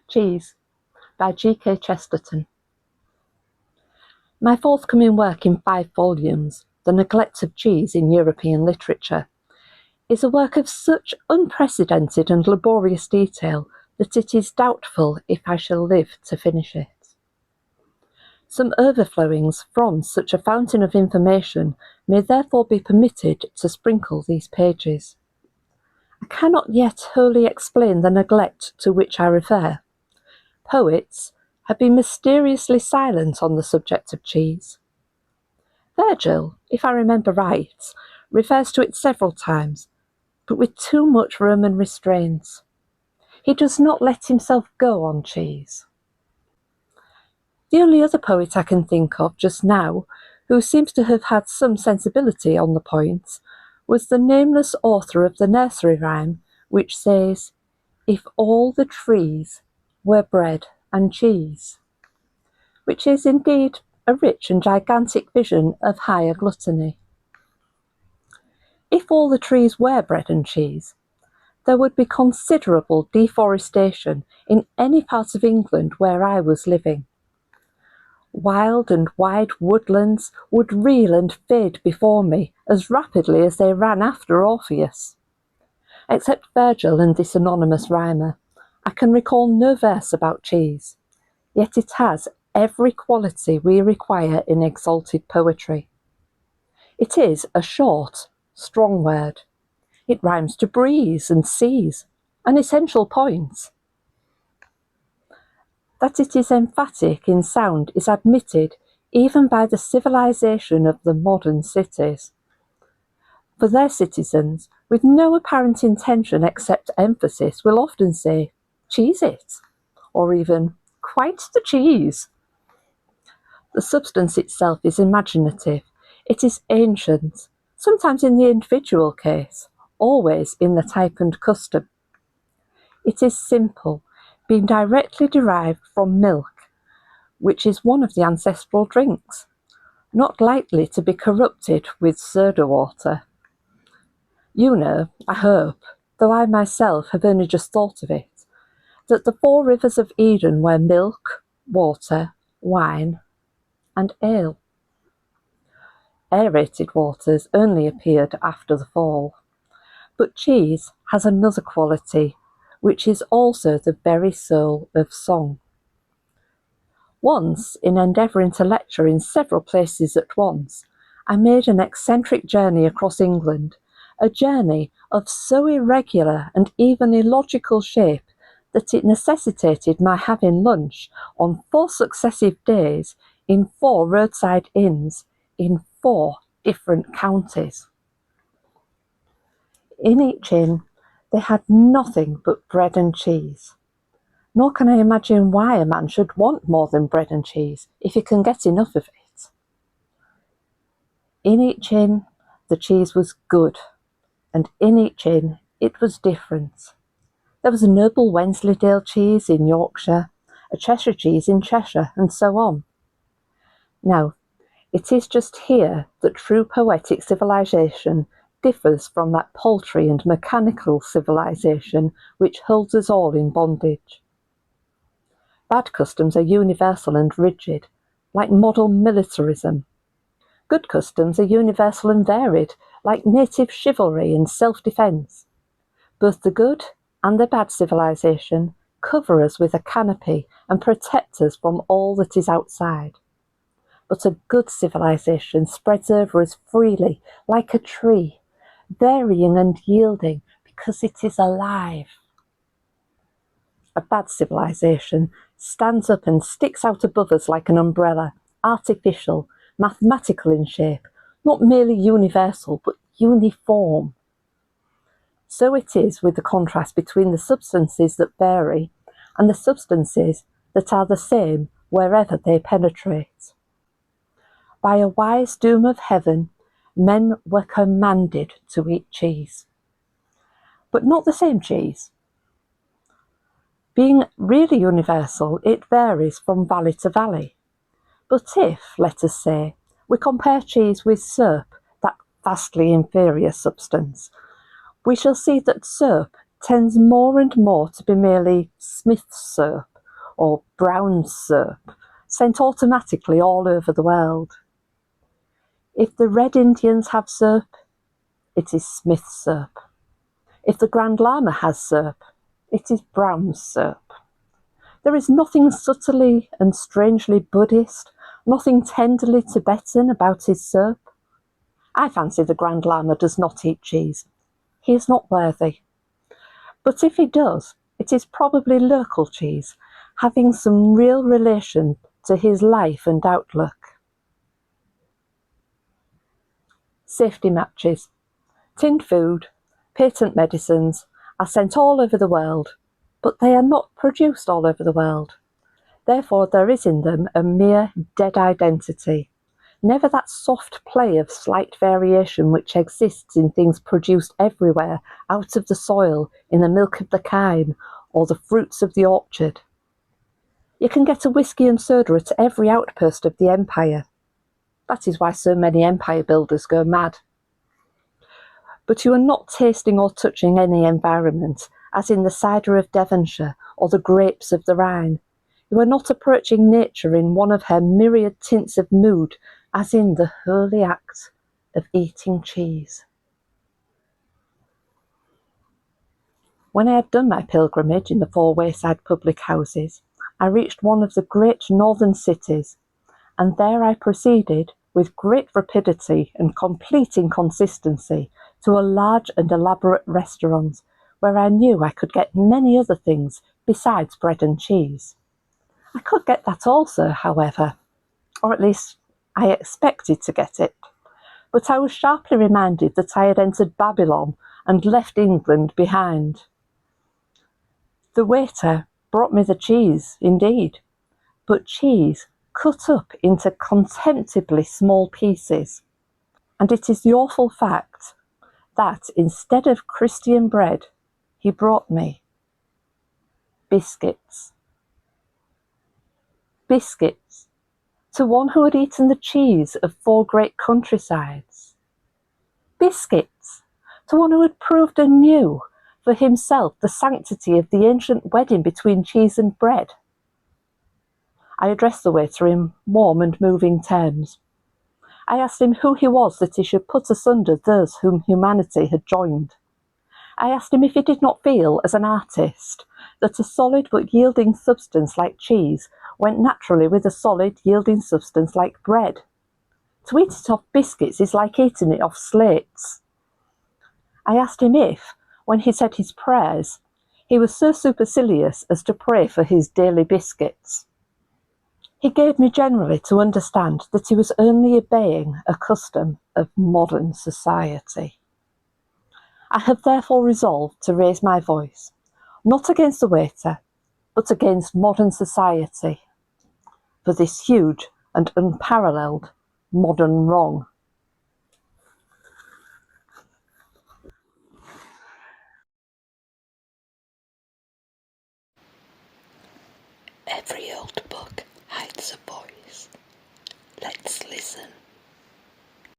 Cheese by G.K. Chesterton. My forthcoming work in 5 volumes, The Neglect of Cheese in European Literature, is a work of such unprecedented and laborious detail that it is doubtful if I shall live to finish it. Some overflowings from such a fountain of information may therefore be permitted to sprinkle these pages. I cannot yet wholly explain the neglect to which I refer. Poets have been mysteriously silent on the subject of cheese. Virgil, if I remember right, refers to it several times, but with too much Roman restraint. He does not let himself go on cheese. The only other poet I can think of just now, who seems to have had some sensibility on the point, was the nameless author of the nursery rhyme, which says, "If all the trees were bread and cheese," which is indeed a rich and gigantic vision of higher gluttony. If all the trees were bread and cheese, there would be considerable deforestation in any part of England where I was living. Wild and wide woodlands would reel and fade before me as rapidly as they ran after Orpheus. Except Virgil and this anonymous rhymer, I can recall no verse about cheese, yet it has every quality we require in exalted poetry. It is a short, strong word. It rhymes to breeze and seas, an essential point. That it is emphatic in sound is admitted even by the civilisation of the modern cities. For their citizens, with no apparent intention except emphasis, will often say, "Cheese it," or even, "Quite the cheese." The substance itself is imaginative, it is ancient, sometimes in the individual case, always in the type and custom. It is simple, being directly derived from milk, which is one of the ancestral drinks, not likely to be corrupted with soda water. You know, I hope, though I myself have only just thought of it, that the 4 rivers of Eden were milk, water, wine, and ale. Aerated waters only appeared after the fall. But cheese has another quality, which is also the very soul of song. Once, in endeavouring to lecture in several places at once, I made an eccentric journey across England, a journey of so irregular and even illogical shape that it necessitated my having lunch on 4 successive days in 4 roadside inns in 4 different counties. In each inn, they had nothing but bread and cheese. Nor can I imagine why a man should want more than bread and cheese if he can get enough of it. In each inn, the cheese was good, and in each inn, it was different. There was a noble Wensleydale cheese in Yorkshire, a Cheshire cheese in Cheshire, and so on. Now, it is just here that true poetic civilisation differs from that paltry and mechanical civilisation which holds us all in bondage. Bad customs are universal and rigid, like model militarism. Good customs are universal and varied, like native chivalry and self-defence. Both the good and the bad civilisation cover us with a canopy and protect us from all that is outside. But a good civilisation spreads over us freely, like a tree, varying and yielding because it is alive. A bad civilisation stands up and sticks out above us like an umbrella, artificial, mathematical in shape, not merely universal, but uniform. So it is with the contrast between the substances that vary and the substances that are the same wherever they penetrate. By a wise doom of heaven, men were commanded to eat cheese. But not the same cheese. Being really universal, it varies from valley to valley. But if, let us say, we compare cheese with soap, that vastly inferior substance, we shall see that soap tends more and more to be merely Smith's soap, or brown syrup, sent automatically all over the world. If the Red Indians have syrup, it is Smith's syrup. If the Grand Lama has syrup, it is Brown's syrup. There is nothing subtly and strangely Buddhist, nothing tenderly Tibetan about his syrup. I fancy the Grand Lama does not eat cheese. He is not worthy. But if he does, it is probably local cheese, having some real relation to his life and outlook. Safety matches. Tinned food, patent medicines are sent all over the world, but they are not produced all over the world. Therefore, there is in them a mere dead identity, never that soft play of slight variation which exists in things produced everywhere out of the soil, in the milk of the kine, or the fruits of the orchard. You can get a whisky and soda at every outpost of the empire. That is why so many empire builders go mad. But you are not tasting or touching any environment, as in the cider of Devonshire or the grapes of the Rhine. You are not approaching nature in one of her myriad tints of mood, as in the holy act of eating cheese. When I had done my pilgrimage in the 4 wayside public houses, I reached one of the great northern cities, and there I proceeded, with great rapidity and complete inconsistency, to a large and elaborate restaurant, where I knew I could get many other things besides bread and cheese. I could get that also, however, or at least I expected to get it, but I was sharply reminded that I had entered Babylon and left England behind. The waiter brought me the cheese, indeed, but cheese cut up into contemptibly small pieces, and it is the awful fact that instead of Christian bread, he brought me biscuits. Biscuits, to one who had eaten the cheese of 4 great countrysides. Biscuits, to one who had proved anew for himself the sanctity of the ancient wedding between cheese and bread. I addressed the waiter in warm and moving terms. I asked him who he was that he should put asunder those whom humanity had joined. I asked him if he did not feel, as an artist, that a solid but yielding substance like cheese went naturally with a solid, yielding substance like bread. To eat it off biscuits is like eating it off slates. I asked him if, when he said his prayers, he was so supercilious as to pray for his daily biscuits. He gave me generally to understand that he was only obeying a custom of modern society. I have therefore resolved to raise my voice, not against the waiter, but against modern society, for this huge and unparalleled modern wrong. Every old book hides a voice. Let's listen.